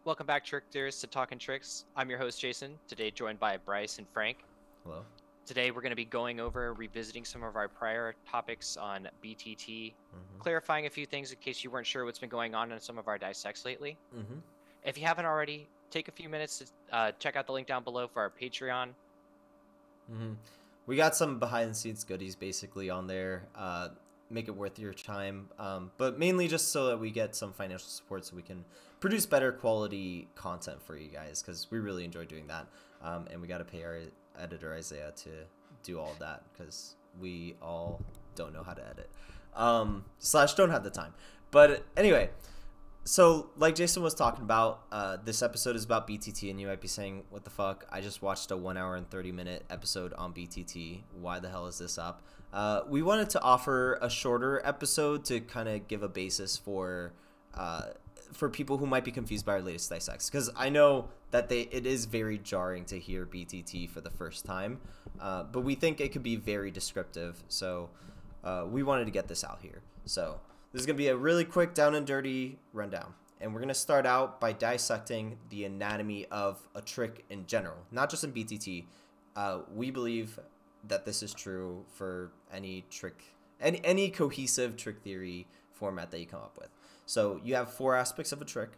Welcome back, Tricksters, to Talking Tricks. I'm your host, Jason, today joined by Bryce and Frank. Hello. Today we're going to be going over revisiting some of our prior topics on BTT, clarifying a few things in case you weren't sure what's been going on in some of our dissects lately. If you haven't already, take a few minutes to check out the link down below for our Patreon. We got some behind the scenes goodies basically on there. Make it worth your time, but mainly just so that we get some financial support so we can produce better quality content for you guys, because we really enjoy doing that. And we got to pay our editor Isaiah to do all of that because we all don't know how to edit, slash don't have the time. But anyway, so like Jason was talking about, this episode is about BTT, and you might be saying, what the fuck? I just watched a 1 hour and 30-minute episode on BTT. Why the hell is this up? We wanted to offer a shorter episode to kind of give a basis for people who might be confused by our latest dissects, because I know that it is very jarring to hear BTT for the first time, but we think it could be very descriptive, so we wanted to get this out here. So this is going to be a really quick down and dirty rundown, and we're going to start out by dissecting the anatomy of a trick in general, not just in BTT. We believe that this is true for any trick, any cohesive trick theory format that you come up with. So you have 4 aspects of a trick.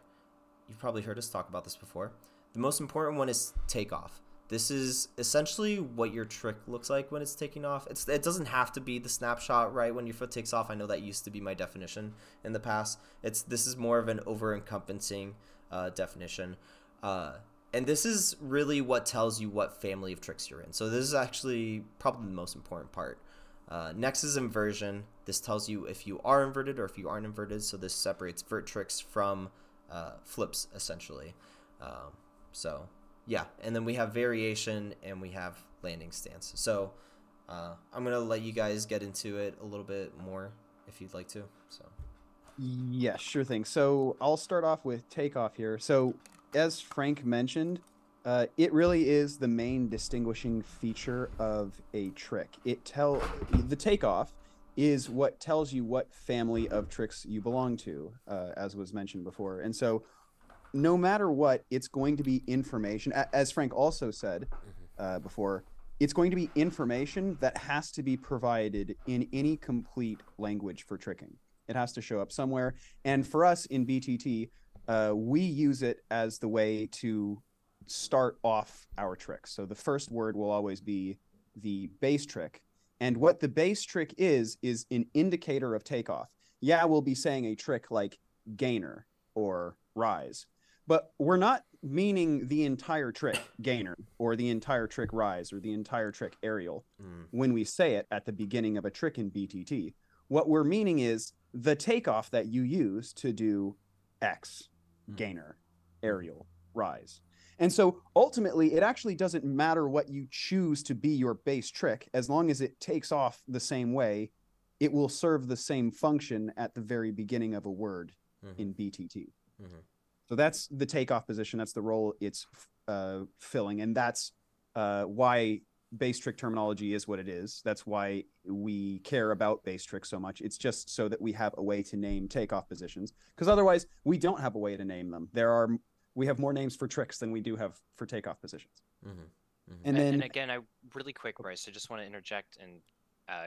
You've probably heard us talk about this before. The most important one is takeoff. This is essentially what your trick looks like when it's taking off. It doesn't have to be the snapshot right when your foot takes off. I know that used to be my definition in the past. This is more of an over-encompassing definition. And this is really what tells you what family of tricks you're in. So this is actually probably the most important part. Next is inversion. This tells you if you are inverted or if you aren't inverted. So this separates vert tricks from flips, essentially. So yeah, and then we have variation and we have landing stance. So I'm going to let you guys get into it a little bit more if you'd like to. So yeah, sure thing. So I'll start off with takeoff here. So as Frank mentioned, it really is the main distinguishing feature of a trick. The takeoff is what tells you what family of tricks you belong to, as was mentioned before. And so no matter what, it's going to be information, as Frank also said before, it's going to be information that has to be provided in any complete language for tricking. It has to show up somewhere. And for us in BTT, we use it as the way to start off our tricks. So the first word will always be the base trick. And what the base trick is an indicator of takeoff. Yeah, we'll be saying a trick like gainer or rise, but we're not meaning the entire trick gainer or the entire trick rise or the entire trick aerial when we say it at the beginning of a trick in BTT. What we're meaning is the takeoff that you use to do X, gainer, aerial, rise. And so ultimately, it actually doesn't matter what you choose to be your base trick. As long as it takes off the same way, it will serve the same function at the very beginning of a word in BTT. So that's the takeoff position. That's the role it's filling. And that's why base trick terminology is what it is. That's why we care about base tricks so much. It's just so that we have a way to name takeoff positions, because otherwise we don't have a way to name them. We have more names for tricks than we do have for takeoff positions. And again, really quick, Bryce, I just want to interject and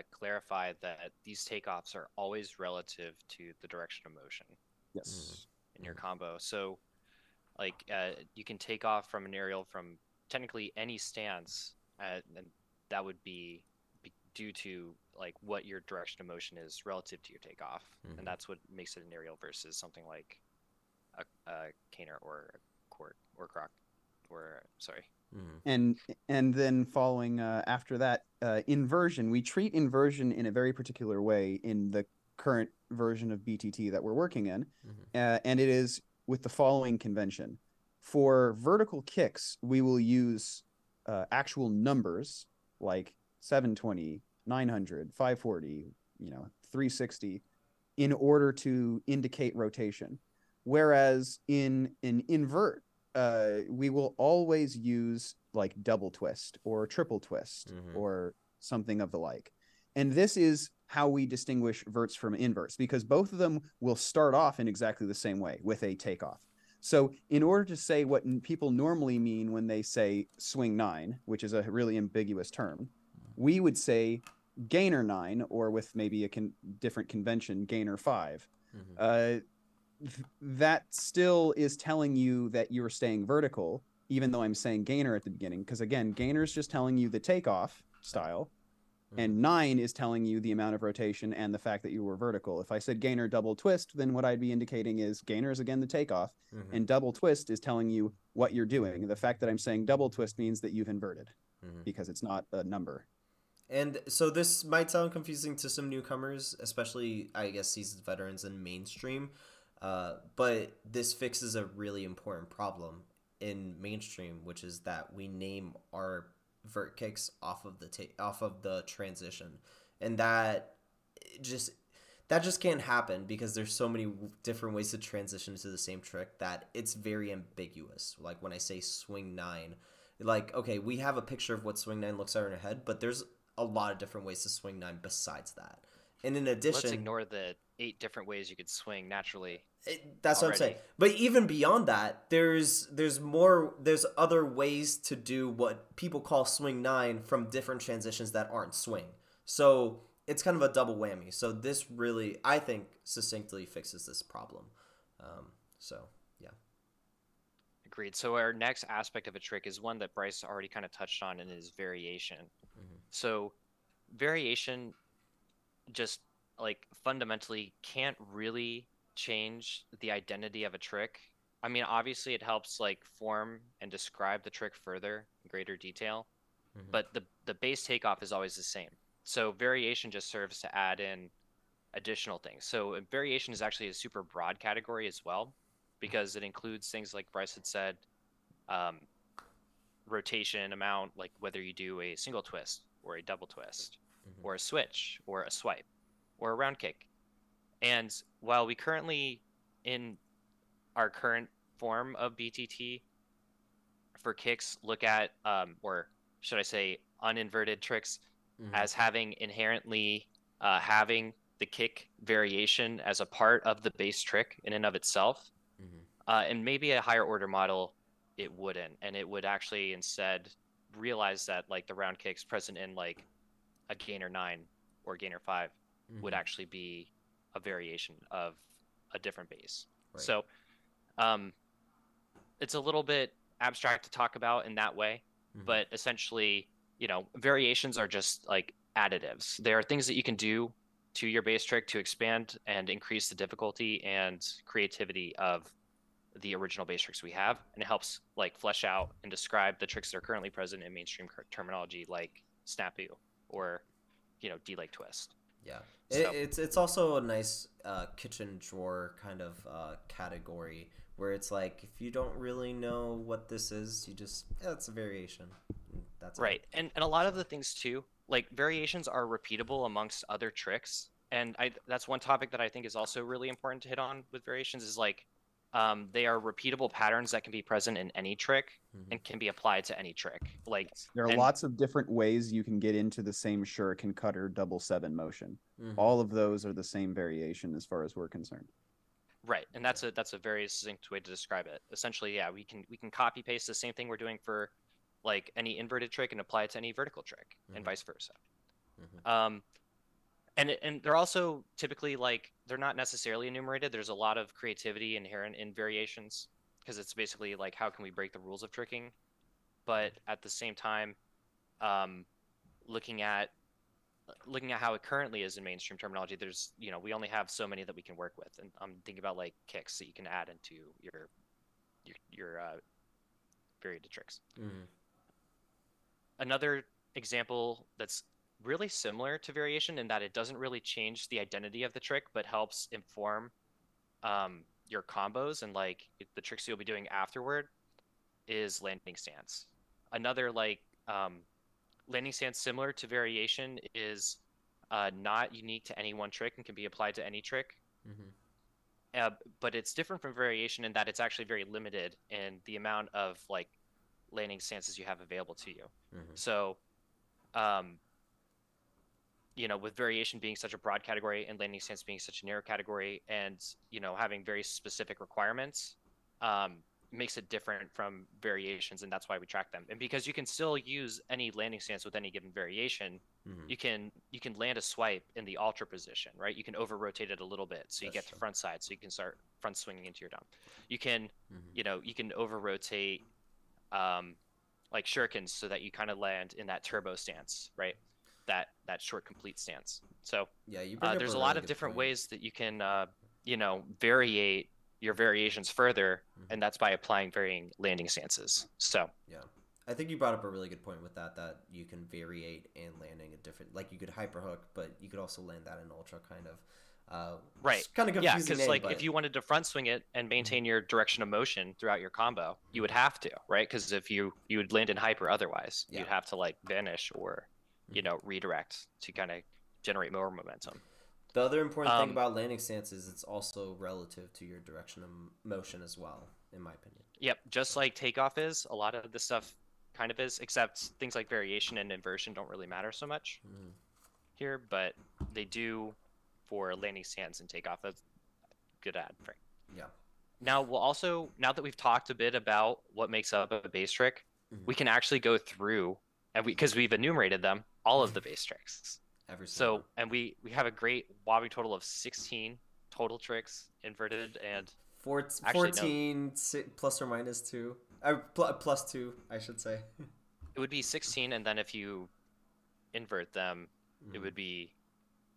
clarify that these takeoffs are always relative to the direction of motion. Yes. In your combo. So like you can take off from an aerial from technically any stance, and that would be due to like what your direction of motion is relative to your takeoff. And that's what makes it an aerial versus something like a caner or a court or croc or sorry. And then following after that, inversion. We treat inversion in a very particular way in the current version of BTT that we're working in, and it is with the following convention. For vertical kicks, we will use actual numbers like 720, 900, 540, 360 in order to indicate rotation. Whereas in an invert, we will always use like double twist or triple twist or something of the like. And this is how we distinguish verts from inverts, because both of them will start off in exactly the same way with a takeoff. So, in order to say what people normally mean when they say swing 9, which is a really ambiguous term, we would say gainer 9, or with maybe a different convention, gainer 5. Mm-hmm. Uh, that still is telling you that you're staying vertical, even though I'm saying gainer at the beginning. Because again, gainer is just telling you the takeoff style, and 9 is telling you the amount of rotation and the fact that you were vertical. If I said gainer double twist, then what I'd be indicating is gainer is again the takeoff, and double twist is telling you what you're doing. The fact that I'm saying double twist means that you've inverted because it's not a number. And so this might sound confusing to some newcomers, especially, I guess, seasoned veterans in mainstream. But this fixes a really important problem in mainstream, which is that we name our vert kicks off of the transition, and just that just can't happen because there's so many different ways to transition to the same trick that it's very ambiguous. Like when I say swing 9, like, okay, we have a picture of what swing 9 looks like in our head, but there's a lot of different ways to swing 9 besides that. And in addition, let's ignore the 8 different ways you could swing naturally. That's what I'm saying. But even beyond that, there's other ways to do what people call swing 9 from different transitions that aren't swing. So it's kind of a double whammy. So this really, I think, succinctly fixes this problem. So yeah. Agreed. So our next aspect of a trick is one that Bryce already kind of touched on, and is variation. So variation just like fundamentally can't really change the identity of a trick. I mean, obviously it helps like form and describe the trick further in greater detail, but the base takeoff is always the same. So variation just serves to add in additional things. So variation is actually a super broad category as well, because it includes things like Bryce had said, rotation amount, like whether you do a single twist or a double twist or a switch or a swipe or a round kick. And while we currently, in our current form of BTT for kicks, look at, or should I say, uninverted tricks as having inherently having the kick variation as a part of the base trick in and of itself, and maybe a higher order model, it wouldn't, and it would actually instead realize that like the round kicks present in like a gainer 9 or gainer 5 would actually be a variation of a different base. Right. So it's a little bit abstract to talk about in that way, but essentially, you know, variations are just like additives. There are things that you can do to your base trick to expand and increase the difficulty and creativity of the original base tricks we have, and it helps like flesh out and describe the tricks that are currently present in mainstream terminology, like snafu or, you know, D-leg twist. Yeah, so it's also a nice kitchen drawer kind of category where it's like if you don't really know what this is, you just it's a variation. That's right. And a lot of the things too, like variations are repeatable amongst other tricks, and that's one topic that I think is also really important to hit on with variations is like they are repeatable patterns that can be present in any trick and can be applied to any trick. Like there are lots of different ways you can get into the same shuriken cutter double 7 motion. All of those are the same variation as far as we're concerned. Right, and that's a very succinct way to describe it. Essentially, yeah, we can copy paste the same thing we're doing for like any inverted trick and apply it to any vertical trick, and vice versa. And they're also typically like they're not necessarily enumerated. There's a lot of creativity inherent in variations because it's basically like how can we break the rules of tricking, but at the same time, looking at how it currently is in mainstream terminology, there's, you know, we only have so many that we can work with, and I'm thinking about like kicks that you can add into your varied tricks. Another example that's really similar to variation in that it doesn't really change the identity of the trick, but helps inform your combos and like the tricks you'll be doing afterward, is landing stance. Another like landing stance similar to variation is not unique to any one trick and can be applied to any trick. But it's different from variation in that it's actually very limited in the amount of like landing stances you have available to you. So you know, with variation being such a broad category and landing stance being such a narrow category, and, you know, having very specific requirements, makes it different from variations, and that's why we track them. And because you can still use any landing stance with any given variation, Mm-hmm. you can land a swipe in the ultra position, right? You can over rotate it a little bit so you That's get to true. front side, so you can start front swinging into your dome. You can, Mm-hmm. you can over rotate like shurikens so that you kind of land in that turbo stance, right? That short complete stance. So Yeah, you bring up a there's a lot really of good different point. ways that you can variate your variations further, Mm-hmm. and that's by applying varying landing stances. So Yeah. I think you brought up a really good point with that you can variate and landing a different, like you could hyperhook, but you could also land that in ultra kind of. right, It's kind of yeah, confusing because name, like if but you wanted to front swing it and Mhm, maintain your direction of motion throughout your combo, you would mhm. have to, right? Because if you would land in hyper otherwise, Yeah. you'd have to like vanish or Mhm. redirect to kind of generate more momentum. The other important thing Um, about landing stance is it's also relative to your direction of motion as well, in my opinion. Yep, just So, like takeoff is, a lot of the stuff kind of is, except things like variation and inversion don't really matter so much mhm, here, but they do for landing stance and takeoff. That's good ad, Frank. yeah. Now we'll also, now that we've talked a bit about what makes up a base trick, Mhm. we can actually go through and because we've enumerated them, all of the base tricks. Every single one. So, and we have a great wobbly total of 16 total tricks inverted and actually no, 14 plus or minus 2. Plus 2, I should say. it would be 16, and then if you invert them, it Mhm. would be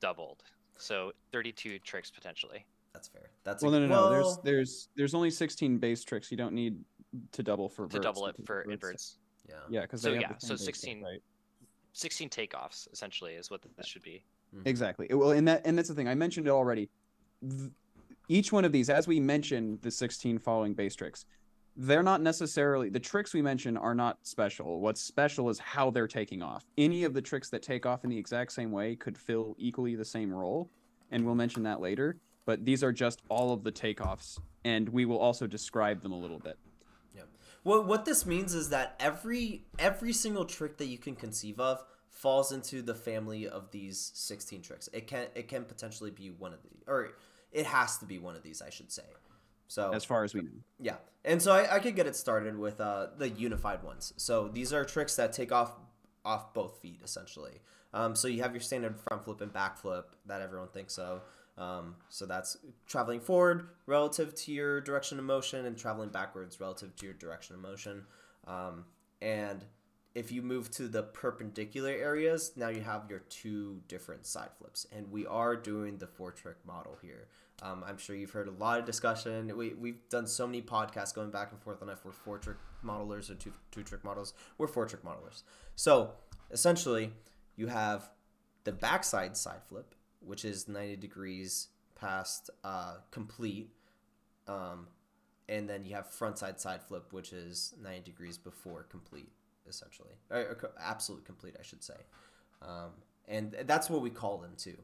doubled. So 32 tricks potentially That's fair. That's a Well, no, no, no. There's well, there's there's only 16 base tricks. You don't need to double for to verts double it because for verts, inverts. yeah. yeah, because So they have yeah, the so same base stuff, right? 16 takeoffs essentially is what Yeah, this should be. Mhm. exactly. Well, and that's the thing. I mentioned it already. Th- Each one of these, as we mentioned, the 16 following base tricks, they're not necessarily the tricks we mention are not special. What's special is how they're taking off. Any of the tricks that take off in the exact same way could fill equally the same role, and we'll mention that later. But these are just all of the takeoffs, and we will also describe them a little bit. Yeah. Well, what this means is that every single trick that you can conceive of falls into the family of these 16 tricks. It can potentially be one of the, or it has to be one of these, I should say. So As far as we know. yeah, and so I could get it started with the unified ones. So these are tricks that take off both feet essentially. So you have your standard front flip and back flip that everyone thinks of. So that's traveling forward relative to your direction of motion and traveling backwards relative to your direction of motion. And if you move to the perpendicular areas, now you have your two different side flips. And we are doing the four trick model here. I'm sure you've heard a lot of discussion. We've done so many podcasts going back and forth on if we're four trick modelers or two trick models. We're four trick modelers. So essentially, you have the backside side flip, which is 90 degrees past complete. And then you have front side flip, which is 90 degrees before complete, essentially. Or absolute complete, I should say. And that's what we call them too.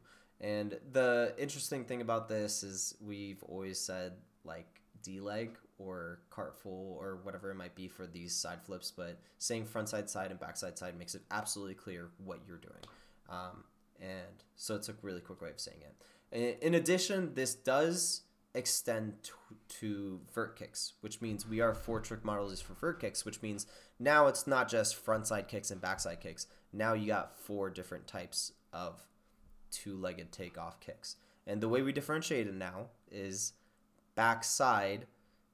And the interesting thing about this is we've always said like D-leg or cart full or whatever it might be for these side flips, but saying front side and back side makes it absolutely clear what you're doing. And so it's a really quick way of saying it. In addition, this does extend to vert kicks, which means we are four trick models for vert kicks, which means now it's not just front side kicks and backside kicks. Now you got four different types of two-legged takeoff kicks. And the way we differentiate it now is backside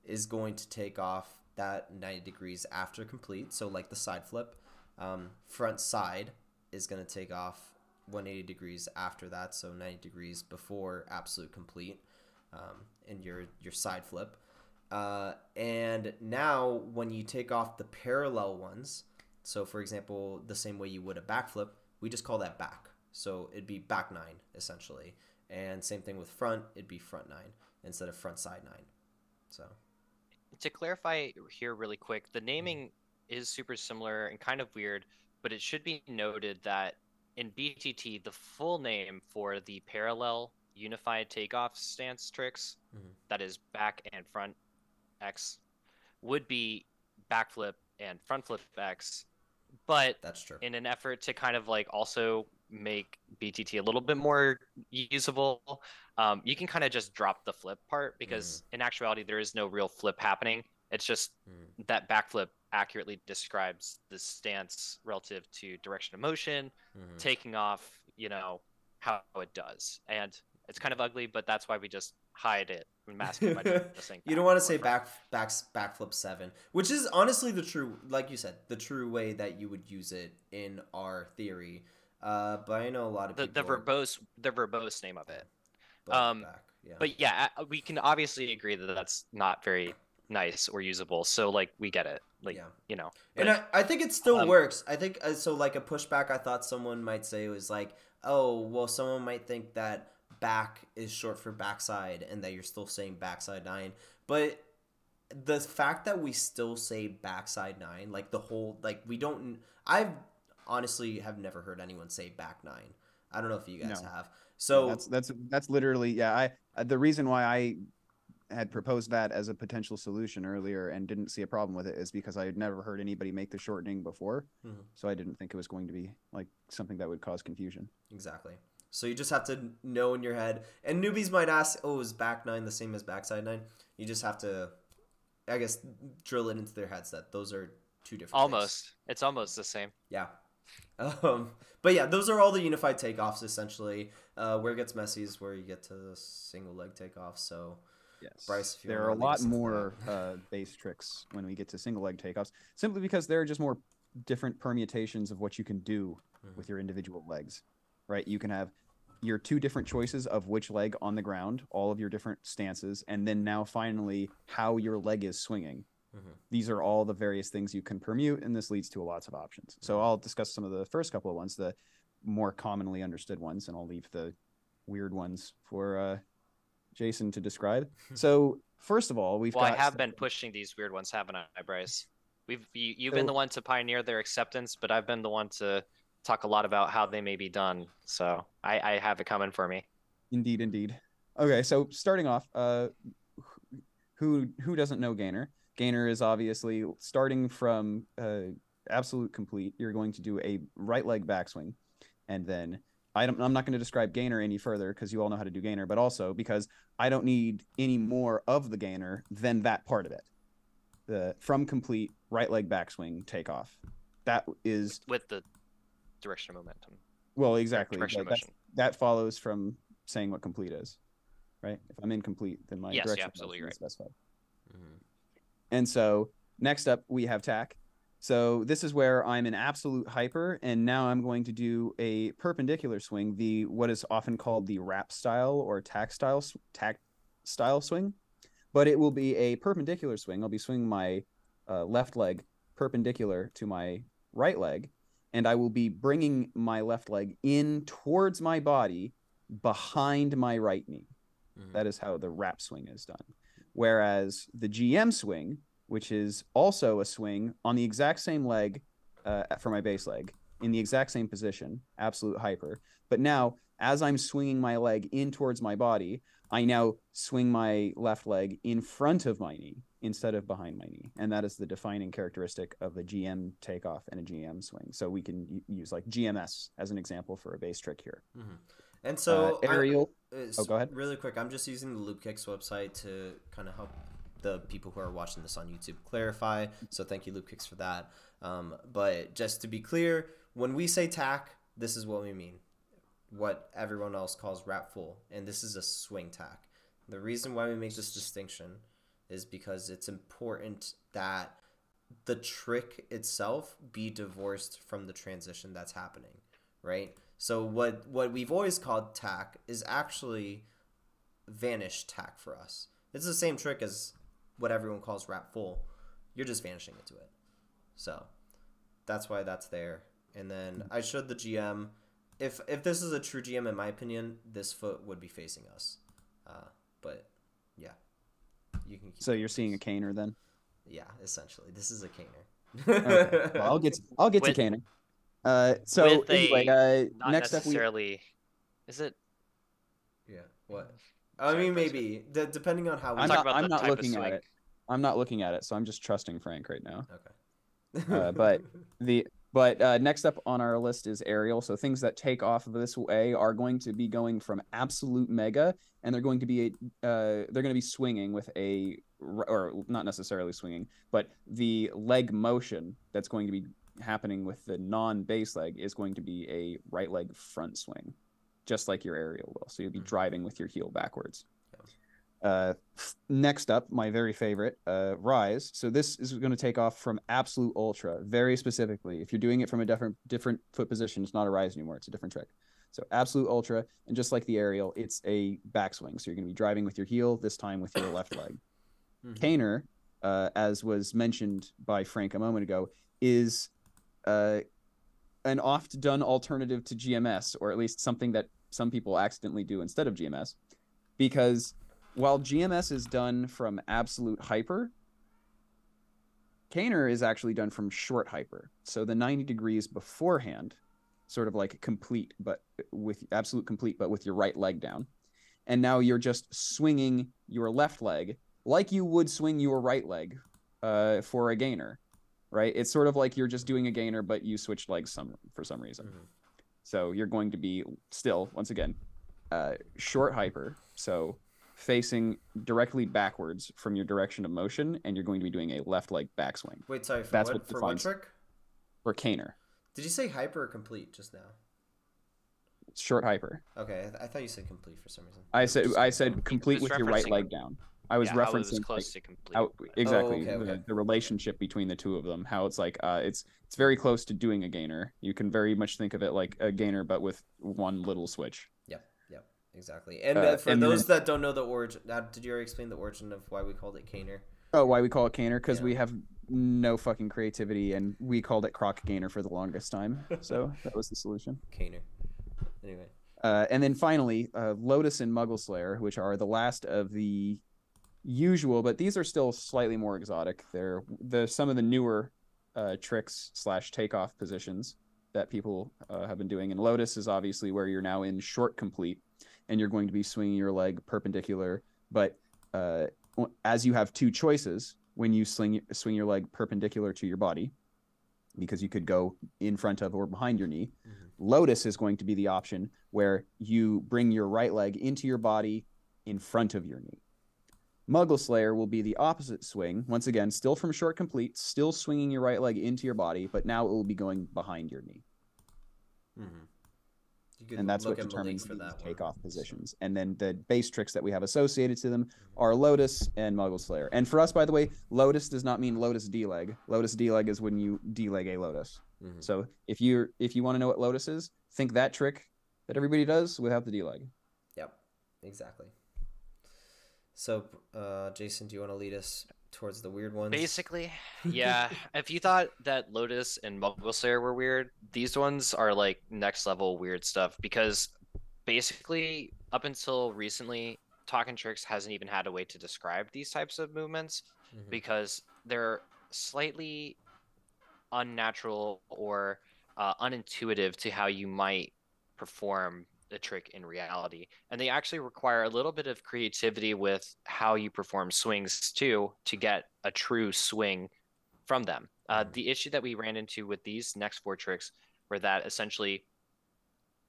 is going to take off that 90 degrees after complete, so like the side flip. Front side is going to take off 180 degrees after that, so 90 degrees before absolute complete, in your side flip. And now when you take off the parallel ones, so for example, the same way you would a backflip, we just call that back. So it'd be back 9 essentially. And same thing with front, it'd be front 9 instead of front side 9. So to clarify here really quick, the naming is super similar and kind of weird, but it should be noted that in BTT, the full name for the parallel unified takeoff stance tricks, that is back and front X, would be backflip and front flip X. But that's true. in an effort to kind of like also make BTT a little bit more usable, you can kind of just drop the flip part because in actuality there is no real flip happening. It's just that backflip accurately describes the stance relative to direction of motion, taking off, you know, how it does. And it's kind of ugly, but that's why we just hide it and mask it by just saying You don't want to say right? backflip 7, which is honestly the true, like you said, the true way that you would use it in our theory. But I know a lot of people the verbose name of it. back, yeah. But yeah, we can obviously agree that that's not very nice or usable. So like we get it, like you know. But, and I think it still works. I think so. Like a pushback, I thought someone might say was like, oh, well, someone might think that back is short for backside and that you're still saying backside 9, but the fact that we still say backside 9, like the whole, like we don't, I've honestly have never heard anyone say back 9. I don't know if you guys have. So yeah, that's literally, I the reason why I had proposed that as a potential solution earlier and didn't see a problem with it is because I had never heard anybody make the shortening before. So I didn't think it was going to be like something that would cause confusion. Exactly. So you just have to know in your head, and newbies might ask, oh, is back 9 the same as backside 9? You just have to, I guess, drill it into their heads that those are two different things. It's almost the same. Yeah. But yeah, those are all the unified takeoffs essentially. Where it gets messy is where you get to the single leg takeoff. So yes, Bryce, if you there are a lot more base tricks when we get to single leg takeoffs, simply because there are just more different permutations of what you can do with your individual legs, right? You can have your 2 different choices of which leg on the ground, all of your different stances, and then now finally how your leg is swinging. These are all the various things you can permute, and this leads to lots of options. So I'll discuss some of the first couple of ones, the more commonly understood ones, and I'll leave the weird ones for Jason to describe. So first of all, I have been pushing these weird ones, haven't I, Bryce? You've been the one to pioneer their acceptance, but I've been the one to talk a lot about how they may be done. So I have it coming for me. Indeed. Okay, so starting off, who doesn't know Gainer? Gainer is obviously starting from absolute complete. You're going to do a right leg backswing, and then I'm not going to describe Gainer any further because you all know how to do Gainer, but also because I don't need any more of the Gainer than that part of it. The from complete right leg backswing takeoff. That is with the direction of momentum. Well, exactly. That follows from saying what complete is, right? If I'm incomplete, then my direction absolutely right. Is specified. And so next up we have tack. So this is where I'm an absolute hyper, and now I'm going to do a perpendicular swing, what is often called the wrap style or tack style swing, but it will be a perpendicular swing. I'll be swinging my left leg perpendicular to my right leg, and I will be bringing my left leg in towards my body behind my right knee. That is how the wrap swing is done. Whereas the GM swing, which is also a swing on the exact same leg for my base leg, in the exact same position, absolute hyper. But now, as I'm swinging my leg in towards my body, I now swing my left leg in front of my knee instead of behind my knee. And that is the defining characteristic of a GM takeoff and a GM swing. So we can use like GMS as an example for a base trick here. And so aerial. Go ahead. Really quick, I'm just using the Loop Kicks website to kind of help the people who are watching this on YouTube clarify. So thank you, Loop Kicks, for that. But just to be clear, when we say tack, this is what we mean. What everyone else calls wrap full, and this is a swing tack. The reason why we make this distinction is because it's important that the trick itself be divorced from the transition that's happening, right? So what we've always called tack is actually vanished tack for us. It's the same trick as what everyone calls wrap full. You're just vanishing into it. So that's why that's there. And then I showed the GM. If this is a true GM, in my opinion, this foot would be facing us. But yeah, you can. So you're seeing a caner then? Yeah, essentially, this is a caner. Okay. Well, I'll get to caner. So anyway, not next necessarily, up is it? Yeah. What? I mean, maybe depending on how we. I'm not looking at it. I'm not looking at it, so I'm just trusting Frank right now. Okay. But But next up on our list is aerial. So things that take off this way are going to be going from absolute mega, and they're going to be swinging with or not necessarily swinging, but the leg motion that's going to be happening with the non-base leg is going to be a right leg front swing, just like your aerial will. So you'll be driving with your heel backwards. Next up, my very favorite, rise. So this is going to take off from absolute ultra, very specifically. If you're doing it from a different foot position, it's not a rise anymore. It's a different trick. So absolute ultra, and just like the aerial, it's a backswing. So you're going to be driving with your heel, this time with your left leg. Caner, as was mentioned by Frank a moment ago, is an oft-done alternative to GMS, or at least something that some people accidentally do instead of GMS, because while GMS is done from absolute hyper, Caner is actually done from short hyper. So the 90 degrees beforehand, sort of like complete, but with absolute complete, but with your right leg down. And now you're just swinging your left leg like you would swing your right leg for a gainer, right? It's sort of like you're just doing a gainer, but you switch legs for some reason. So you're going to be still, once again, short hyper. So facing directly backwards from your direction of motion, and you're going to be doing a left leg backswing. Wait, sorry, That's for what trick? For Caner. Did you say hyper or complete just now? Short hyper. Okay, I thought you said complete for some reason. I said complete with your right leg down. I was referencing close to complete. Exactly. Okay. The relationship between the two of them, how it's like it's very close to doing a gainer. You can very much think of it like a gainer, but with one little switch. Yep, exactly. And for those that don't know the origin, did you already explain the origin of why we called it Caner? Oh, why we call it Caner? Because we have no fucking creativity, and we called it Croc Gainer for the longest time. So that was the solution. Caner. Anyway. And then finally, Lotus and Muggle Slayer, which are the last of the usual, but these are still slightly more exotic. They're some of the newer tricks / takeoff positions that people have been doing. And Lotus is obviously where you're now in short complete, and you're going to be swinging your leg perpendicular. But as you have two choices when you swing your leg perpendicular to your body, because you could go in front of or behind your knee, Lotus is going to be the option where you bring your right leg into your body in front of your knee. Muggle Slayer will be the opposite swing. Once again, still from short complete, still swinging your right leg into your body, but now it will be going behind your knee. And that's what determines the takeoff positions. And then the base tricks that we have associated to them are Lotus and Muggle Slayer. And for us, by the way, Lotus does not mean Lotus D-leg. Lotus D-leg is when you D-leg a Lotus. So if you want to know what Lotus is, think that trick that everybody does without the D-leg. Yep, exactly. So, Jason, do you want to lead us towards the weird ones? Basically, yeah. If you thought that Lotus and Muggle Slayer were weird, these ones are like next level weird stuff, because basically up until recently, Talking Tricks hasn't even had a way to describe these types of movements because they're slightly unnatural or unintuitive to how you might perform the trick in reality, and they actually require a little bit of creativity with how you perform swings too to get a true swing from them. The issue that we ran into with these next four tricks were that essentially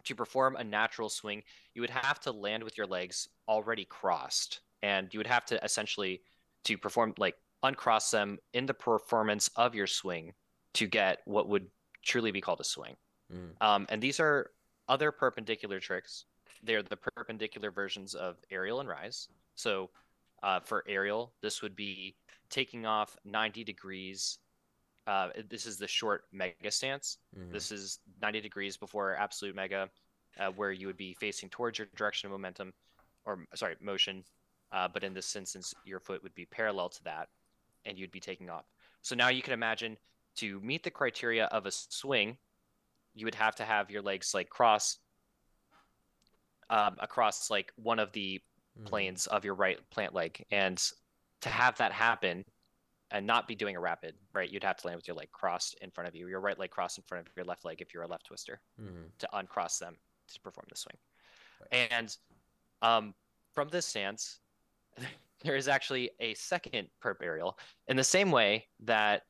to perform a natural swing, you would have to land with your legs already crossed, and you would have to essentially to perform like uncross them in the performance of your swing to get what would truly be called a swing. And these are other perpendicular tricks. They're the perpendicular versions of aerial and rise. So for aerial, this would be taking off 90 degrees. This is the short mega stance. This is 90 degrees before absolute mega, where you would be facing towards your direction of momentum, or sorry, motion. But in this instance, your foot would be parallel to that, and you'd be taking off. So now you can imagine, to meet the criteria of a swing, you would have to have your legs like cross across like one of the planes of your right plant leg. And to have that happen and not be doing a rapid, right, you'd have to land with your leg crossed in front of you, your right leg crossed in front of your left leg if you're a left twister, to uncross them to perform the swing. And from this stance, there is actually a second perp aerial in the same way that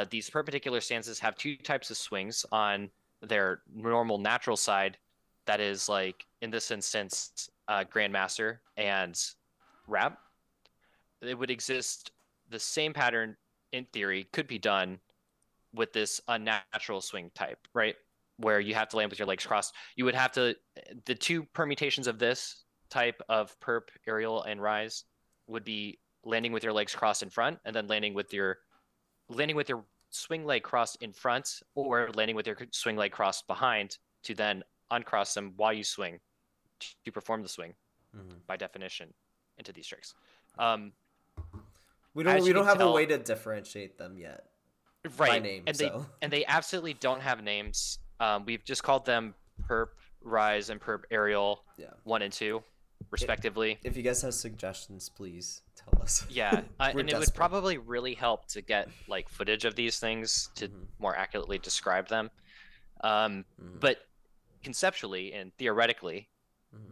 These perpendicular stances have two types of swings on their normal natural side. That is like in this instance, Grandmaster and Rab. It would exist the same pattern in theory could be done with this unnatural swing type, right? Where you have to land with your legs crossed. You would have to the two permutations of this type of perp, aerial, and rise would be landing with your legs crossed in front and then landing with your swing leg crossed in front or landing with your swing leg crossed behind to then uncross them while you swing to perform the swing by definition into these tricks. We as you don't can have a tell- way to differentiate them yet. right by name, and so. they absolutely don't have names. We've just called them perp rise and perp aerial Yeah. 1 and 2 respectively. If you guys have suggestions, please tell us. Yeah, We're and it would desperate. probably really help to get like footage of these things to more accurately describe them. But conceptually and theoretically,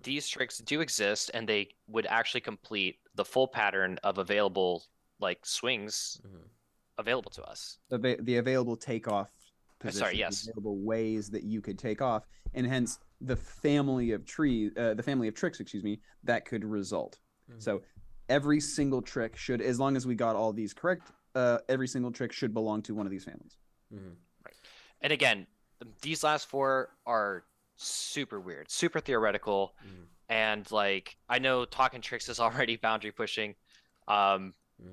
these tricks do exist, and they would actually complete the full pattern of available like swings available to us. The available takeoff positions, sorry, yes. the available ways that you could take off, and hence the family of tricks, excuse me, that could result. So every single trick should, as long as we got all these correct, every single trick should belong to one of these families. Right. And again, these last 4 are super weird, super theoretical, and like I know Talking Tricks is already boundary pushing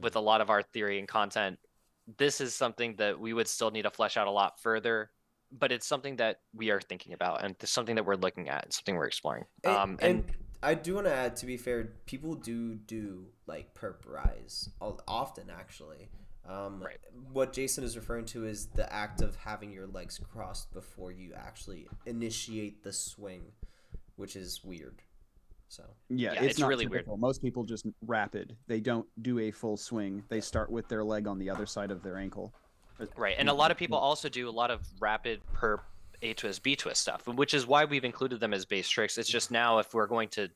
with a lot of our theory and content. This is something that we would still need to flesh out a lot further, but it's something that we are thinking about, and it's something that we're looking at, and something we're exploring. And I do want to add, to be fair, people do like perp rise often, actually. Right. What Jason is referring to is the act of having your legs crossed before you actually initiate the swing, which is weird. So yeah, it's not really typical. Most people just rapid. They don't do a full swing. They start with their leg on the other side of their ankle. Right, and a lot of people also do a lot of rapid perp A twist, B twist stuff, which is why we've included them as base tricks. It's just now if we're going to,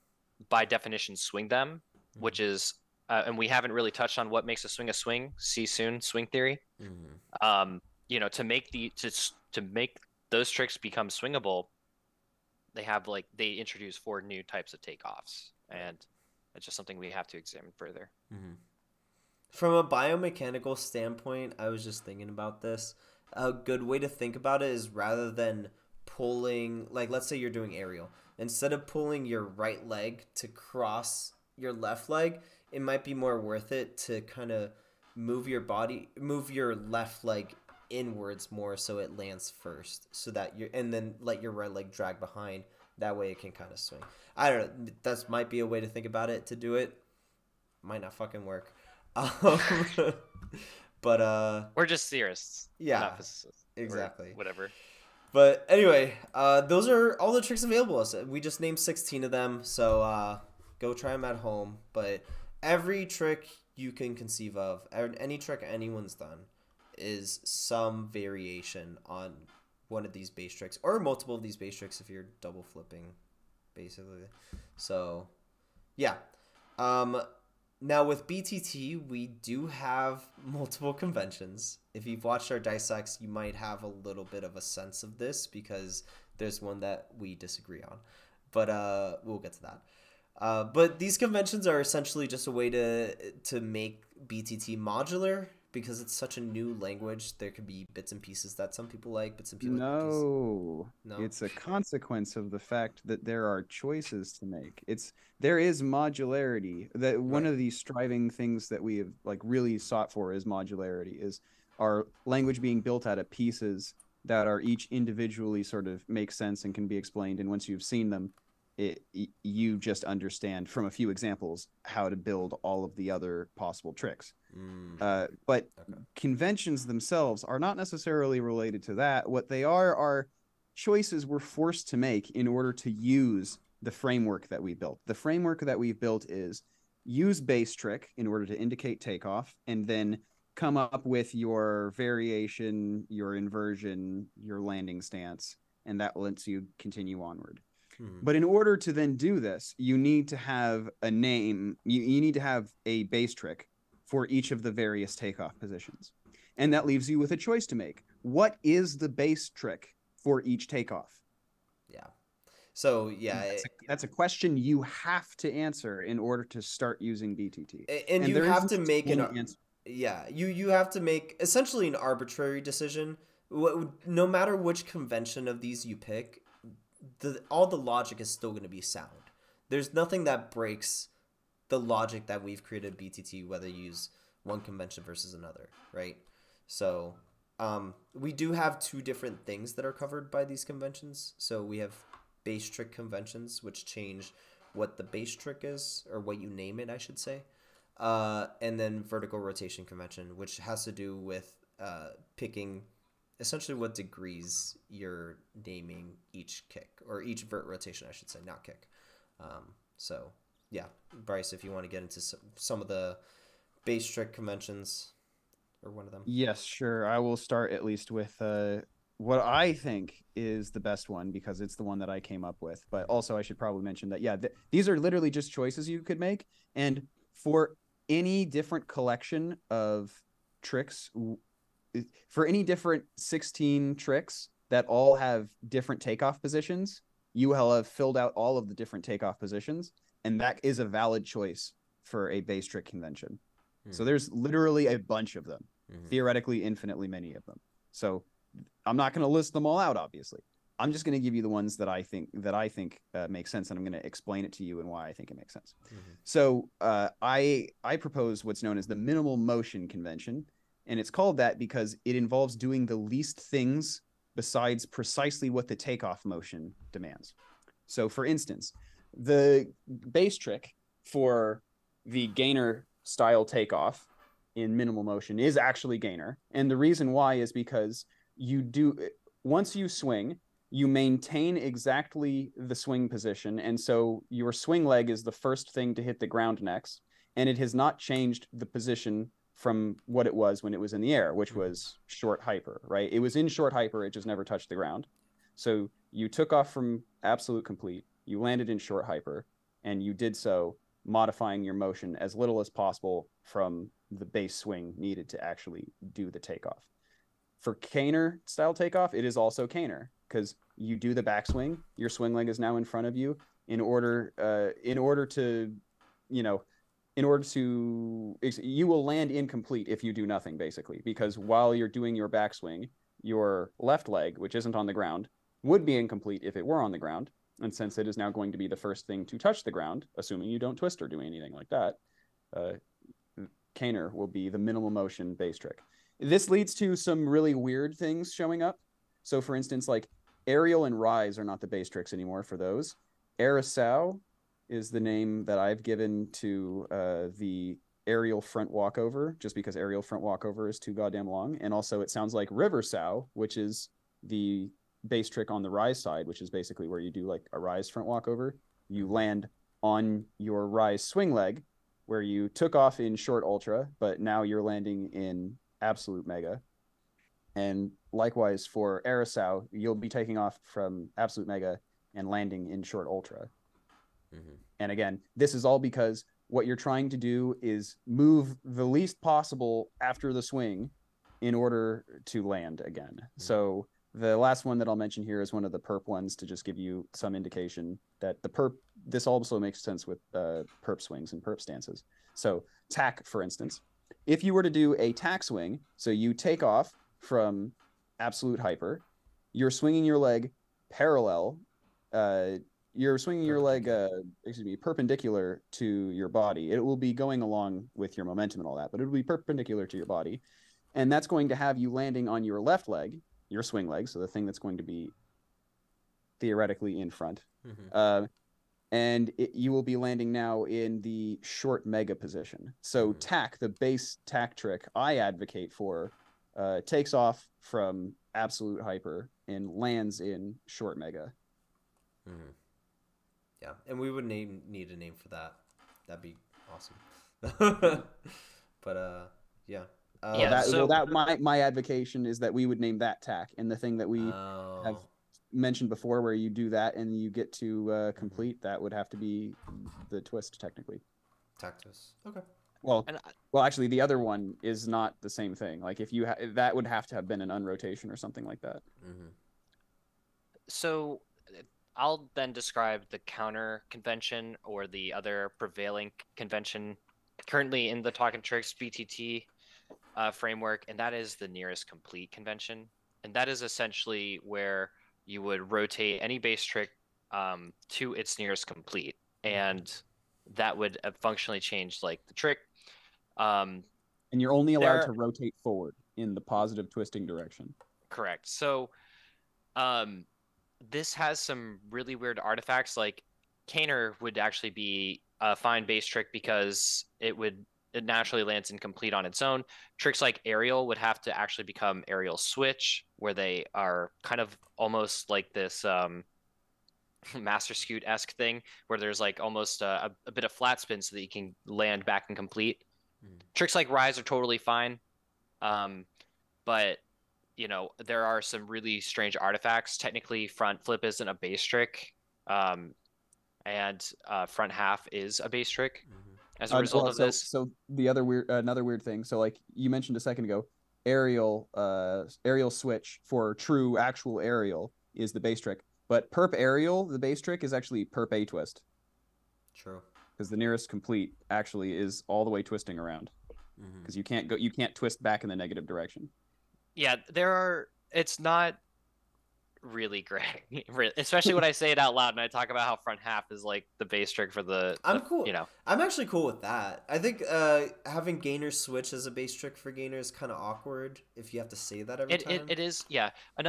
by definition, swing them, which is, and we haven't really touched on what makes a swing. See soon, swing theory. You know, to make those tricks become swingable, they introduce 4 new types of takeoffs, and it's just something we have to examine further. From a biomechanical standpoint, I was just thinking about this. A good way to think about it is rather than pulling, like let's say you're doing aerial, instead of pulling your right leg to cross your left leg, it might be more worth it to kind of move your left leg inwards more so it lands first, so that and then let your right leg drag behind. That way it can kind of swing. I don't know. That might be a way to think about it to do it. Might not fucking work. But We're just theorists. Yeah, not physicists, exactly. Whatever. But anyway, those are all the tricks available. We just named 16 of them, so go try them at home. But every trick you can conceive of, any trick anyone's done, is some variation on one of these base tricks, or multiple of these base tricks if you're double flipping, basically. So, yeah. Now with BTT, we do have multiple conventions. If you've watched our dissects, you might have a little bit of a sense of this because there's one that we disagree on. But we'll get to that. But these conventions are essentially just a way to make BTT modular because it's such a new language. There could be bits and pieces that some people like, but some people No, it's a consequence of the fact that there are choices to make. There is modularity. That one of the striving things that we have like really sought for is modularity. Is our language being built out of pieces that are each individually sort of make sense and can be explained. And once you've seen them, you just understand from a few examples how to build all of the other possible tricks. But conventions themselves are not necessarily related to that. What they are choices we're forced to make in order to use the framework that we built. The framework that we've built is use base trick in order to indicate takeoff, and then come up with your variation, your inversion, your landing stance, and that lets you continue onward. But in order to then do this, you need to have a name. You need to have a base trick for each of the various takeoff positions. And that leaves you with a choice to make. What is the base trick for each takeoff? Yeah. So yeah, That's a question you have to answer in order to start using BTT. and you there have isn't to make one an answer. yeah, you have to make essentially an arbitrary decision. No matter which convention of these you pick, all the logic is still going to be sound. There's nothing that breaks the logic that we've created BTT, whether you use one convention versus another, right? So we do have two different things that are covered by these conventions. So we have base trick conventions, which change what the base trick is, or what you name it, I should say. And then vertical rotation convention, which has to do with picking essentially what degrees you're naming each kick, or each vert rotation, I should say, not kick. So yeah, Bryce, if you want to get into some of the base trick conventions, or one of them. Yes, sure. I will start at least with what I think is the best one because it's the one that I came up with. But also, I should probably mention that, yeah, these are literally just choices you could make. And for any different collection of tricks, for any different 16 tricks that all have different takeoff positions, you will have filled out all of the different takeoff positions. And that is a valid choice for a base trick convention. So there's literally a bunch of them. Theoretically, infinitely many of them. So I'm not going to list them all out, obviously. I'm just going to give you the ones that I think make sense, and I'm going to explain it to you and why I think it makes sense. So I propose what's known as the minimal motion convention, and it's called that because it involves doing the least things besides precisely what the takeoff motion demands. So, for instance, the base trick for the gainer style takeoff in minimal motion is actually gainer. And the reason why is because once you swing, you maintain exactly the swing position. And so your swing leg is the first thing to hit the ground next. And it has not changed the position from what it was when it was in the air, which was short hyper, right? It was in short hyper, it just never touched the ground. So you took off from absolute complete, you landed in short hyper, and you did so modifying your motion as little as possible from the base swing needed to actually do the takeoff. For Kaner style takeoff, it is also Kaner because you do the backswing, your swing leg is now in front of you. You will land incomplete if you do nothing, basically, because while you're doing your backswing, your left leg, which isn't on the ground, would be incomplete if it were on the ground. And since it is now going to be the first thing to touch the ground, assuming you don't twist or do anything like that, Kaner will be the minimal motion base trick. This leads to some really weird things showing up. So, for instance, like aerial and rise are not the base tricks anymore for those. Aerosau is the name that I've given to the aerial front walkover, just because aerial front walkover is too goddamn long. And also it sounds like river sow, which is the base trick on the rise side, which is basically where you do like a rise front walkover. You land on your rise swing leg, where you took off in short ultra, but now you're landing in absolute mega. And likewise for Aerosau, you'll be taking off from absolute mega and landing in short ultra. And again, this is all because what you're trying to do is move the least possible after the swing in order to land again. So the last one that I'll mention here is one of the perp ones to just give you some indication that this also makes sense with perp swings and perp stances. So tack, for instance, if you were to do a tack swing, so you take off from absolute hyper, you're swinging your leg parallel, you're swinging your leg, perpendicular to your body. It will be going along with your momentum and all that, but it will be perpendicular to your body. And that's going to have you landing on your left leg, your swing leg, so the thing that's going to be theoretically in front. And you will be landing now in the short mega position. So tack, the base tack trick I advocate for, takes off from absolute hyper and lands in short mega. Yeah, and we would need a name for that. That'd be awesome. But yeah. My advocation is that we would name that tack, and the thing that we have mentioned before, where you do that and you get to complete, that would have to be the twist technically. Tack twist. Okay. Well, and actually, the other one is not the same thing. Like if you that would have to have been an unrotation or something like that. Mm-hmm. so I'll then describe the counter convention or the other prevailing convention currently in the Talking Tricks BTT framework, and that is the nearest complete convention. And that is essentially where you would rotate any base trick to its nearest complete, and that would functionally change like the trick. Um, And you're only allowed there, to rotate forward in the positive twisting direction. correct. So um, this has some really weird artifacts. Like Kaner would actually be a fine base trick because it naturally lands incomplete on its own. Tricks like aerial would have to actually become aerial switch, where they are kind of almost like this master scoot esque thing, where there's like almost a bit of flat spin so that you can land back incomplete. Tricks like rise are totally fine, but there are some really strange artifacts. Technically, front flip isn't a base trick, and front half is a base trick as a result Well, of this. so the another weird thing. So like you mentioned a second ago, aerial switch for true actual aerial is the base trick, but perp aerial, the base trick is actually perp a twist. True. Because the nearest complete actually is all the way twisting around. Because you can't twist back in the negative direction. Yeah, it's not really great, especially when I say it out loud and I talk about how front half is like the base trick for I'm cool. I'm actually cool with that. I think having gainer switch as a base trick for gainer is kind of awkward if you have to say that every time. It is, yeah. It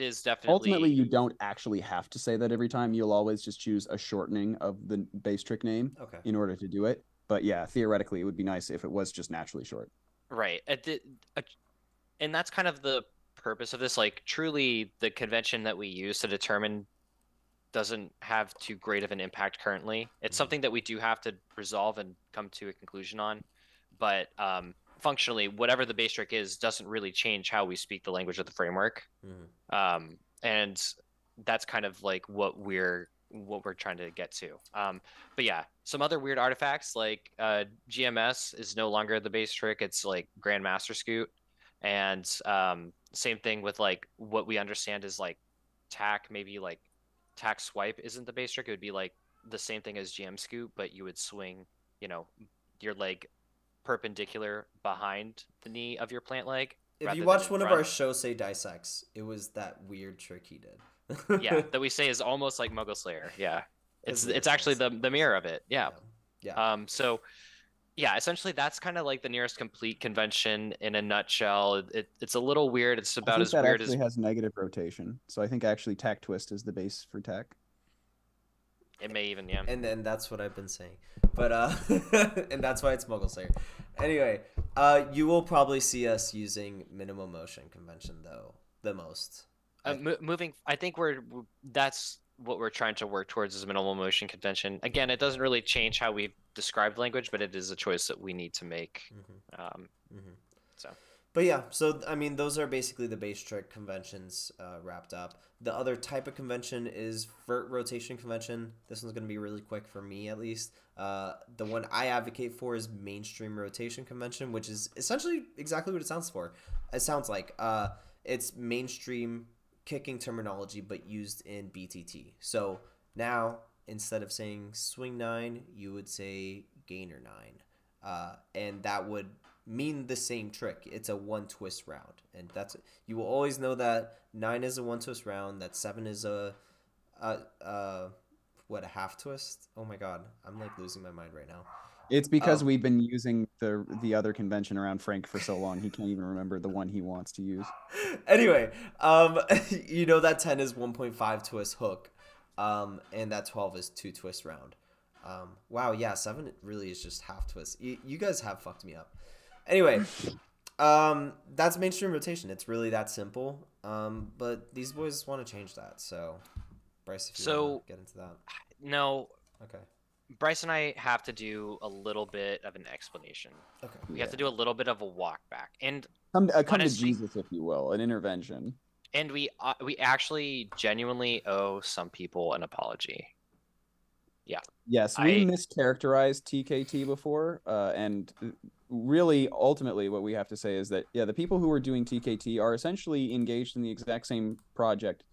is definitely. Ultimately, you don't actually have to say that every time. You'll always just choose a shortening of the base trick name in order to do it. But yeah, theoretically, it would be nice if it was just naturally short. Right. And that's kind of the purpose of this. Like, truly, the convention that we use to determine doesn't have too great of an impact currently. It's something that we do have to resolve and come to a conclusion on. But functionally, whatever the base trick is doesn't really change how we speak the language of the framework. And that's kind of like what we're trying to get to. But yeah, some other weird artifacts like GMS is no longer the base trick. It's like Grandmaster Scoot. And same thing with like what we understand is like tack, maybe like tack swipe isn't the base trick. It would be like the same thing as GM Scoot, but you would swing, your leg perpendicular behind the knee of your plant leg. If you watch one of our shows say dissects, it was that weird trick he did. Yeah, that we say is almost like Muggle Slayer. Yeah, it's actually the mirror of it. Yeah. So yeah, essentially that's kind of like the nearest complete convention in a nutshell. It's a little weird. It's about as weird as. It actually has negative rotation, so I think actually tack twist is the base for tack. It may even, yeah. And then that's what I've been saying. But and that's why it's Muggle Slayer. Anyway, you will probably see us using minimum motion convention though the most. Moving, I think that's what we're trying to work towards is minimal motion convention. Again, it doesn't really change how we describe language, but it is a choice that we need to make. So. But yeah, so I mean, those are basically the base trick conventions wrapped up. The other type of convention is vert rotation convention. This one's going to be really quick for me, at least. The one I advocate for is mainstream rotation convention, which is essentially exactly what it sounds for. It sounds like it's mainstream kicking terminology, but used in BTT. So now, instead of saying swing 9, you would say gainer 9. And that would mean the same trick. It's a one twist round, and you will always know that 9 is a one twist round, that 7 is a half twist. Oh my god, I'm like losing my mind right now. It's because we've been using the other convention around Frank for so long he can't even remember the one he wants to use. Anyway, that 10 is 1.5 twist hook, and that 12 is 2 twist round. Wow, yeah, 7 really is just half twist. You guys have fucked me up. Anyway, that's mainstream rotation. It's really that simple. But these boys want to change that. So, Bryce, if you want to get into that. No. Okay. Bryce and I have to do a little bit of an explanation. Okay. We have to do a little bit of a walk back. And come to Jesus, if you will, an intervention. And we actually genuinely owe some people an apology. Yeah. Yes, we I mischaracterized TKT before, and really, ultimately, what we have to say is that, yeah, the people who are doing TKT are essentially engaged in the exact same project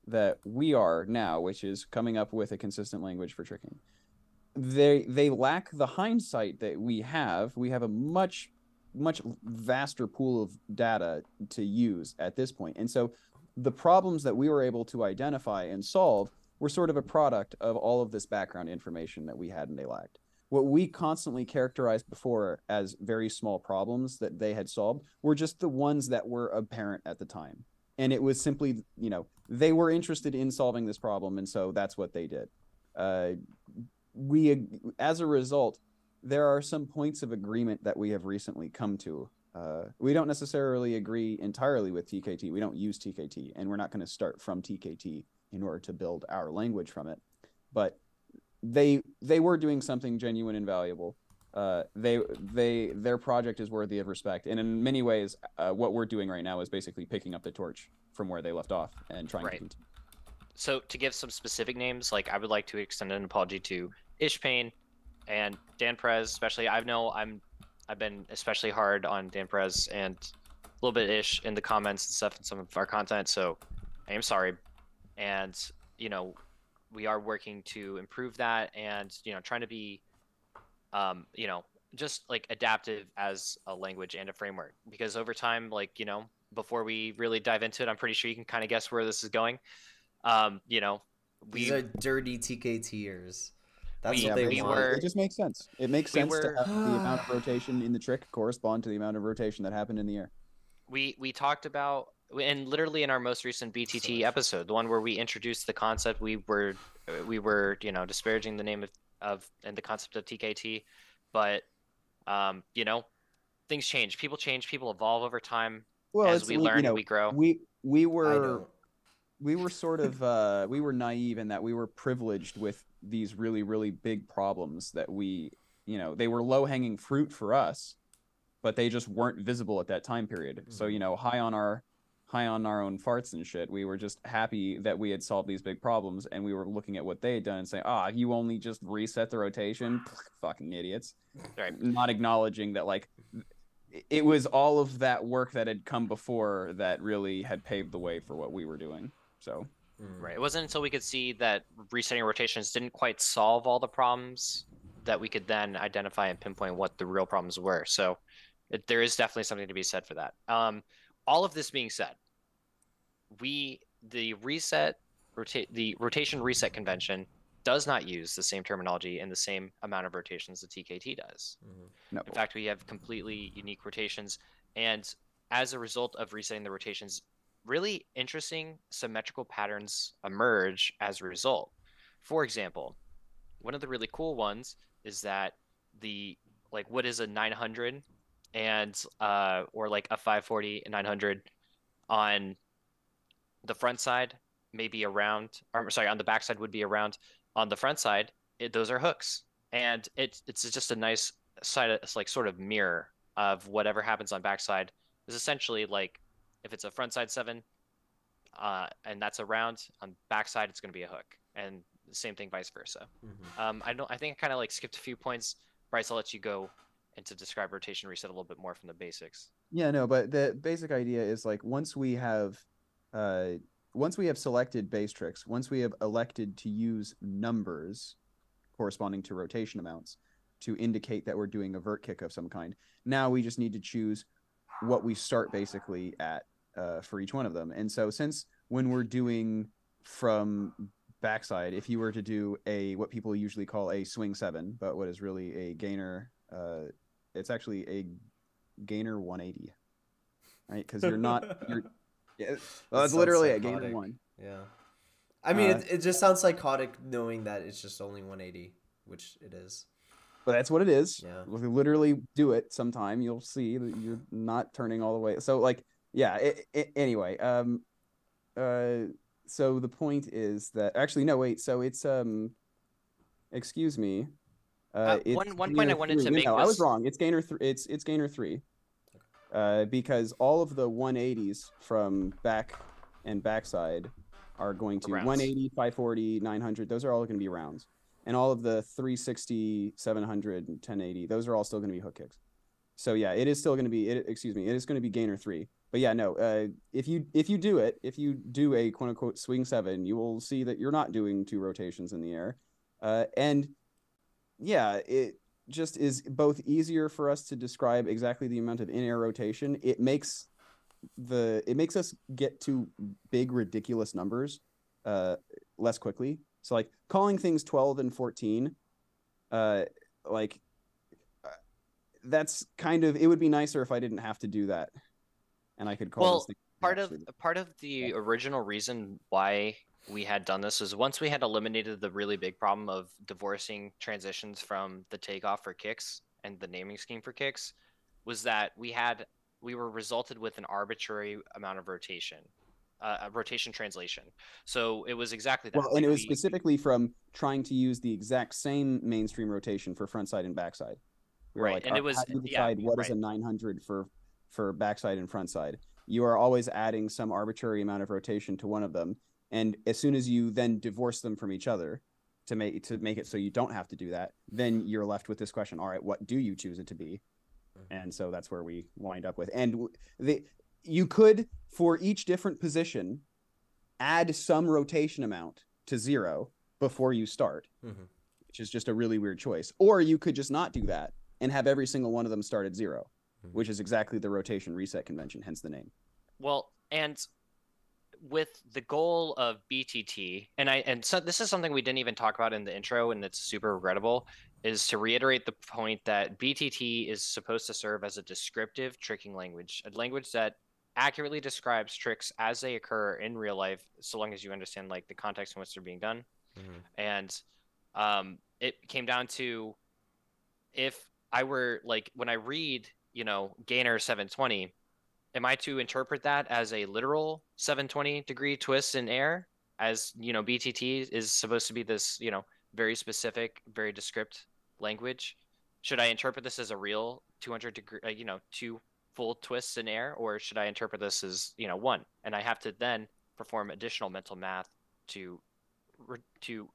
that we are now, which is coming up with a consistent language for tricking. They lack the hindsight that we have. We have a much vaster pool of data to use at this point, and so the problems that we were able to identify and solve were sort of a product of all of this background information that we had and they lacked. What we constantly characterized before as very small problems that they had solved were just the ones that were apparent at the time. And it was simply, they were interested in solving this problem, and so that's what they did. Uh, we, as a result, there are some points of agreement that we have recently come to. We don't necessarily agree entirely with TKT. We don't use TKT, and we're not going to start from TKT in order to build our language from it. But they were doing something genuine and valuable. Their project is worthy of respect, and in many ways, what we're doing right now is basically picking up the torch from where they left off and trying to continue. So to give some specific names, like I would like to extend an apology to Ishpain and Dan Perez, especially. I've been especially hard on Dan Perez and a little bit Ish in the comments and stuff in some of our content. So I am sorry, and we are working to improve that, and trying to be, just like adaptive as a language and a framework. Because over time, before we really dive into it, I'm pretty sure you can kind of guess where this is going. These are dirty TKTers. That's we what they we want. were It just makes sense. It makes we sense to were have the amount of rotation in the trick correspond to the amount of rotation that happened in the air. we talked about, and literally in our most recent BTT episode, the one where we introduced the concept, we were disparaging the name of and the concept of TKT, but things change, people evolve over time Well, as we learn and we grow. We I were don't. we were sort of we were naive in that we were privileged with these really big problems that they were low-hanging fruit for us, but they just weren't visible at that time period. So high on our own farts and shit, we were just happy that we had solved these big problems, and we were looking at what they had done and saying, you only just reset the rotation. Fucking idiots. Right. Not acknowledging that it was all of that work that had come before that really had paved the way for what we were doing. So Right. It wasn't until we could see that resetting rotations didn't quite solve all the problems that we could then identify and pinpoint what the real problems were. So there is definitely something to be said for that. All of this being said, the rotation reset convention does not use the same terminology and the same amount of rotations the TKT does. no. In fact, we have completely unique rotations, and as a result of resetting the rotations, really interesting symmetrical patterns emerge as a result. For example, one of the really cool ones is that what is a 900 and or like a 540 and 900 on the front side may be around, or sorry, on the back side would be around. On the front side, those are hooks, and it's just a nice side, it's like sort of mirror of whatever happens on backside. Is essentially like if it's a front side 7, and that's a round, on backside it's going to be a hook, and the same thing vice versa. I think I kind of like skipped a few points. Bryce, I'll let you go and to describe rotation reset a little bit more from the basics. Yeah, no, but the basic idea is once we have selected base tricks, once we have elected to use numbers corresponding to rotation amounts to indicate that we're doing a vert kick of some kind, now we just need to choose what we start basically at for each one of them. And so since when we're doing from backside, if you were to do what people usually call a swing 7, but what is really a gainer, it's actually a gainer 180, right? Because yeah, well, it's literally a gainer 1. Yeah. I mean, it just sounds psychotic knowing that it's just only 180, which it is. But that's what it is. Yeah. If you literally do it sometime, you'll see that you're not turning all the way. So yeah, anyway, so the point is that actually, no, wait. So it's, excuse me. One point I wanted to make no, was... I was wrong. It's gainer it's gainer 3. Because all of the 180s from back and backside are going to 180, 540, 900. Those are all going to be rounds. and all of the 360, 700, and 1080, those are all still going to be hook kicks. So yeah, it is still going to be it. Excuse me, it is going to be gainer 3. But yeah, no. If you do a quote unquote swing 7, you will see that you're not doing 2 rotations in the air, and yeah, it just is both easier for us to describe exactly the amount of in-air rotation. It makes us get to big ridiculous numbers less quickly. So like calling things 12 and 14, like that's kind of, it would be nicer if I didn't have to do that and I could call those Well, things part of actually. part of the original reason why we had done this is once we had eliminated the really big problem of divorcing transitions from the takeoff for kicks and the naming scheme for kicks, was that we were resulted with an arbitrary amount of rotation, a rotation translation. So it was exactly that. Well, and Like it was specifically from trying to use the exact same mainstream rotation for frontside and backside. We were right, like, and all it right, how was do you yeah, decide what is right. a 900 for backside and frontside? You are always adding some arbitrary amount of rotation to one of them, and as soon as you then divorce them from each other to make it so you don't have to do that, then you're left with this question: all right, what do you choose it to be? And so that's where we wind up with. And you could, for each different position, add some rotation amount to 0 before you start, which is just a really weird choice. Or you could just not do that and have every single one of them start at 0, which is exactly the rotation reset convention, hence the name. Well, and with the goal of BTT, and so this is something we didn't even talk about in the intro, and it's super regrettable, is to reiterate the point that BTT is supposed to serve as a descriptive tricking language, a language that accurately describes tricks as they occur in real life, so long as you understand like the context in which they're being done. And it came down to, if I were like, when I read, gainer 720, am I to interpret that as a literal 720-degree twist in air, as BTT is supposed to be this very specific, very descript language? Should I interpret this as a real 200-degree, 2 full twists in air, or should I interpret this as 1? And I have to then perform additional mental math to to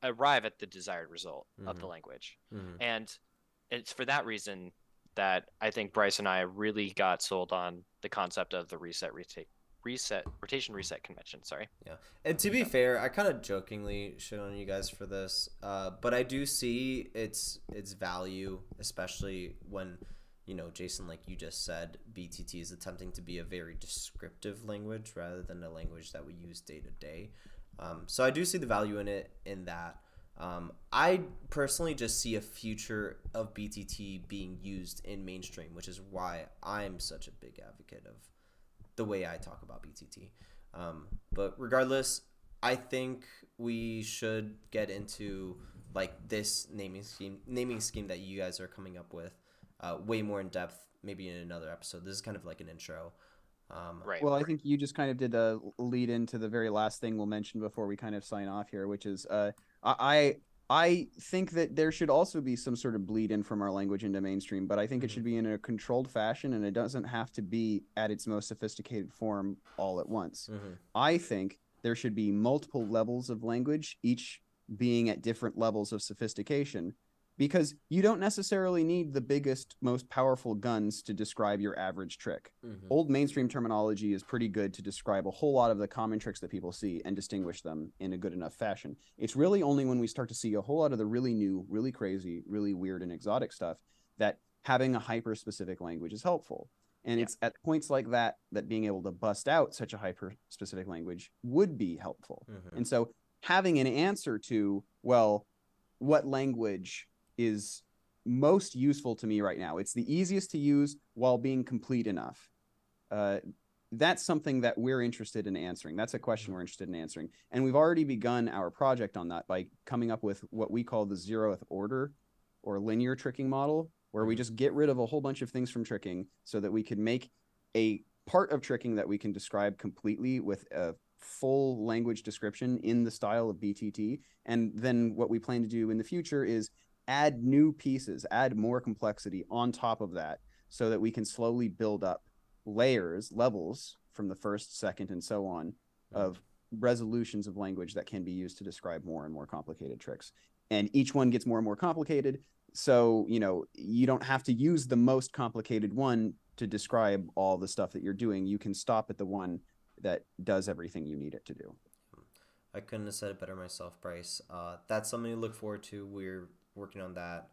arrive at the desired result of the language. And it's for that reason that I think Bryce and I really got sold on the concept of the rotation reset convention. Sorry. Yeah, and to be fair, I kind of jokingly shit on you guys for this, but I do see its value, especially when, Jason, like you just said, BTT is attempting to be a very descriptive language rather than a language that we use day to day. So I do see the value in it in that. I personally just see a future of BTT being used in mainstream, which is why I'm such a big advocate of the way I talk about BTT. But regardless, I think we should get into like this naming scheme that you guys are coming up with way more in depth, maybe in another episode. This is kind of like an intro. Right. Well, I think you just kind of did a lead into the very last thing we'll mention before we kind of sign off here, which is I I think that there should also be some sort of bleed in from our language into mainstream, but I think it should be in a controlled fashion, and it doesn't have to be at its most sophisticated form all at once. I think there should be multiple levels of language, each being at different levels of sophistication, because you don't necessarily need the biggest, most powerful guns to describe your average trick. Old mainstream terminology is pretty good to describe a whole lot of the common tricks that people see and distinguish them in a good enough fashion. It's really only when we start to see a whole lot of the really new, really crazy, really weird and exotic stuff that having a hyper-specific language is helpful. And it's at points like that that being able to bust out such a hyper-specific language would be helpful. And so having an answer to, well, what language is most useful to me right now, it's the easiest to use while being complete enough. That's something that we're interested in answering. That's a question we're interested in answering. And we've already begun our project on that by coming up with what we call the 0th order or linear tricking model, where we just get rid of a whole bunch of things from tricking so that we can make a part of tricking that we can describe completely with a full language description in the style of BTT. And then what we plan to do in the future is add new pieces, add more complexity on top of that so that we can slowly build up levels from the first, second, and so on of resolutions of language that can be used to describe more and more complicated tricks. and each one gets more and more complicated. So, you know, you don't have to use the most complicated one to describe all the stuff that you're doing. You can stop at the one that does everything you need it to do. I couldn't have said it better myself, Bryce. That's something to look forward to. We're working on that,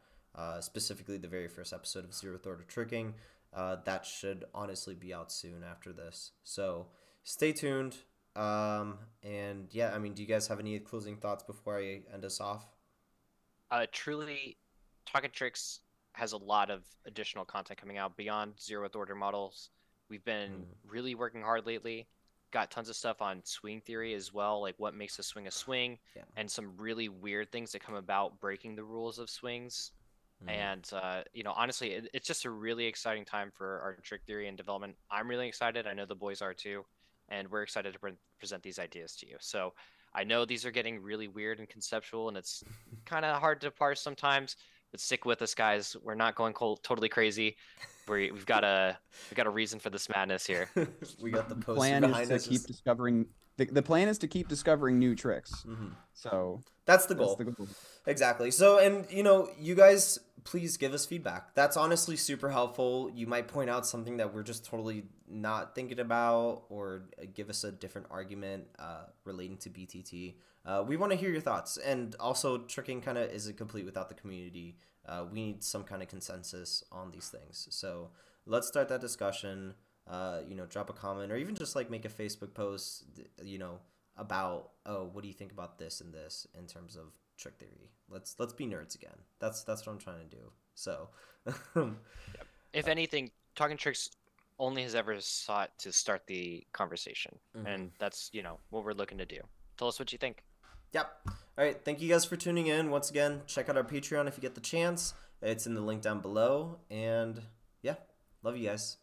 specifically the very first episode of Zeroth Order Tricking. That should honestly be out soon after this. So stay tuned. And yeah, I mean, do you guys have any closing thoughts before I end us off? Truly, Talking Tricks has a lot of additional content coming out beyond Zeroth Order models. We've been really working hard lately. Got tons of stuff on swing theory as well, like what makes a swing, Yeah. and some really weird things that come about breaking the rules of swings. And you know, honestly, it's just a really exciting time for our trick theory and development. I'm really excited. I know the boys are too, and we're excited to present these ideas to you. So I know these are getting really weird and conceptual, and it's kind of hard to parse sometimes. But stick with us, guys. We're not going totally crazy. We've got a reason for this madness here. We got the poster Plan behind is us. to keep discovering. The plan is to keep discovering new tricks. So that's the goal. Exactly. So, and you know, you guys, please give us feedback. That's honestly super helpful. You might point out something that we're just totally not thinking about, or give us a different argument relating to BTT. We want to hear your thoughts. And also, tricking kind of isn't complete without the community. We need some kind of consensus on these things. So let's start that discussion. You know, drop a comment, or even just like make a Facebook post, you know, about, oh, what do you think about this and this in terms of trick theory? Let's be nerds again. That's what I'm trying to do. So if anything, Talking Tricks only has ever sought to start the conversation, and that's, you know, what we're looking to do. Tell us what you think. Yep. All right, thank you guys for tuning in. Once again, check out our Patreon if you get the chance. It's in the link down below. And yeah, love you guys.